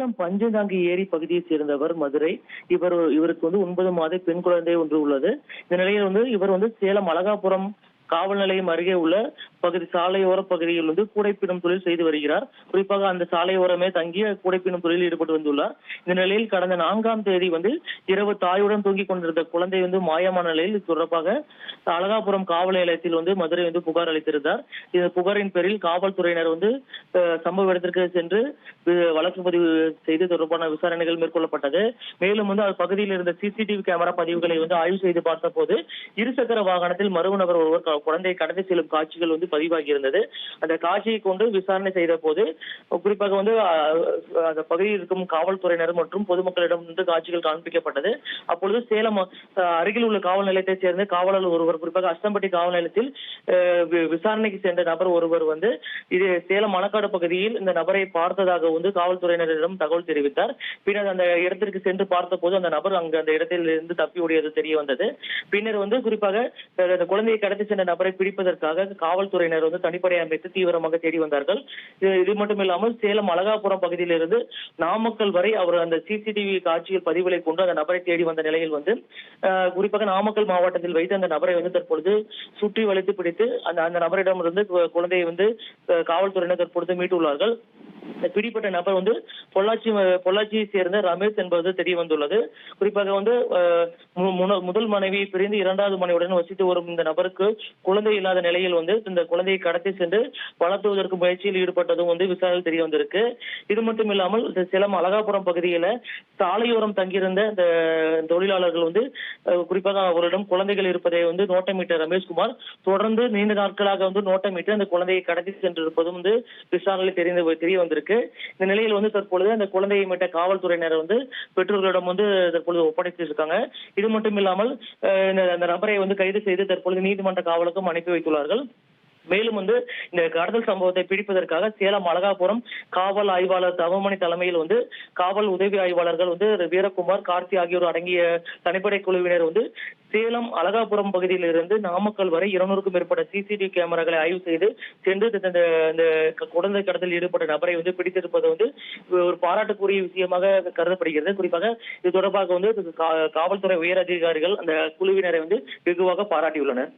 சேலம் பஞ்சதாங்கி ஏரி பகுதியைச் சேர்ந்தவர் மதுரை. இவருக்கு 9 மாத பெண் குழந்தை ஒன்று உள்ளது. இந்த நிலையில் இவர் சேலம் அழகாபுரம் காவல் நிலையம் அருகே உள்ள சாலையோர பகுதியில் கூடைப்பினும் தொழில் செய்து வருகிறார். குறிப்பாக அந்த சாலையோரமே தங்கி கூடைப்பினும் தொழிலில் ஈடுபட்டு வந்துள்ளார். இந்த நிலையில் கடந்த 4ஆம் தேதி இரவு தாயுடன் தூங்கிக் கொண்டிருந்த குழந்தை மாயமான நிலையில் இது தொடர்பாக அழகாபுரம் காவல் நிலையத்தில் மதுரை புகார் அளித்திருந்தார். இந்த புகாரின் பேரில் காவல்துறையினர் சம்பவ இடத்திற்கு சென்று வழக்கு பதிவு செய்து தொடர்பான விசாரணைகள் மேற்கொள்ளப்பட்டது. மேலும் பகுதியில் இருந்த சிசிடிவி கேமரா பதிவுகளை ஆய்வு செய்து பார்த்த போது இருசக்கர வாகனத்தில் மர்ம நபர் ஒருவர் குழந்தையை கடத்தி செல்லும் காட்சிகள் பதிவாகி இருந்தது. அந்த காட்சியை கொண்டு விசாரணை செய்த போது குறிப்பாக அந்த பகுதியில் இருக்கும் காவல்துறையினர் மற்றும் பொதுமக்களிடம் காட்சிகள் காண்பிக்கப்பட்டது. அப்பொழுது சேலம் அருகில் உள்ள காவல் நிலையத்தைச் சேர்ந்த காவலர் ஒருவர், குறிப்பாக அஸ்தம்பட்டி காவல் நிலையத்தில் விசாரணைக்கு சென்ற நபர் ஒருவர் இது சேலம் மணக்காடு பகுதியில் இந்த நபரை பார்த்ததாக காவல்துறையினரிடம் தகவல் தெரிவித்தார். பின்னர் அந்த இடத்திற்கு சென்று பார்த்த போது அந்த நபர் அந்த இடத்தில் இருந்து தப்பி ஓடியது தெரிய வந்தது. பின்னர் குறிப்பாக அந்த குழந்தையை கடத்தி சென்ற நபரை பிடிப்பதற்காக காவல்துறையினர் தனிப்படை அமைத்து தீவிரமாக தேடி வந்தார்கள். இது மட்டுமில்லாமல் சேலம் அழகாபுரம் பகுதியிலிருந்து நாமக்கல் வரை அவர் அந்த சிசிடிவி காட்சிகள் பதிவுகளை கொண்டு அந்த நபரை தேடி வந்த நிலையில் குறிப்பாக நாமக்கல் மாவட்டத்தில் வைத்து அந்த நபரை தற்பொழுது சுற்றி வளைத்து பிடித்து அந்த நபரிடம் இருந்து குழந்தையை காவல்துறையினர் தற்பொழுது மீட்டுள்ளார்கள். பிடிப்பட்ட நபர் பொள்ளாச்சியை சேர்ந்த ரமேஷ் என்பது தெரிய வந்துள்ளது. குறிப்பாக முதல் மனைவி பிரிந்து 2வது மனைவியுடன் வசித்து வரும் இந்த நபருக்கு குழந்தை இல்லாத நிலையில் இந்த குழந்தையை கடத்தி சென்று வளர்த்துவதற்கு முயற்சியில் ஈடுபட்டதும் விசாரணையில் தெரிய வந்திருக்கு. இது மட்டும் இல்லாமல் சேலம் அழகாபுரம் பகுதியில சாலையோரம் தங்கியிருந்த இந்த தொழிலாளர்கள் குறிப்பாக அவரிடம் குழந்தைகள் இருப்பதை நோட்டமிட்ட ரமேஷ்குமார் தொடர்ந்து நீண்ட நாட்களாக நோட்டமிட்டு அந்த குழந்தையை கடத்தி சென்றிருப்பதும் விசாரணையில் தெரிய வந்திருக்கு. இந்த நிலையில் தற்பொழுது அந்த குழந்தையை மீட்ட காவல்துறையினர் பெற்றோர்களிடம் தற்பொழுது ஒப்படைத்திருக்காங்க. இது மட்டும் இல்லாமல் அந்த நபரை கைது செய்து தற்பொழுது நீதிமன்ற காவலுக்கும் அனுப்பி வைத்துள்ளார்கள். மேலும் இந்த கடத்தல் சம்பவத்தை பிடிப்பதற்காக சேலம் அழகாபுரம் காவல் ஆய்வாளர் தவமணி தலைமையில் காவல் உதவி ஆய்வாளர்கள் வீரகுமார், கார்த்தி ஆகியோர் அடங்கிய தனிப்படை குழுவினர் சேலம் அழகாபுரம் பகுதியில் இருந்து நாமக்கல் வரை 200க்கும் மேற்பட்ட சிசிடிவி கேமராக்களை ஆய்வு செய்து சென்று இந்த குழந்தை கடத்தல் ஈடுபட்ட நபரை பிடித்திருப்பது ஒரு பாராட்டுக்குரிய விஷயமாக கருதப்படுகிறது. குறிப்பாக இது தொடர்பாக காவல்துறை உயர் அதிகாரிகள் அந்த குழுவினரை வெகுவாக பாராட்டியுள்ளனர்.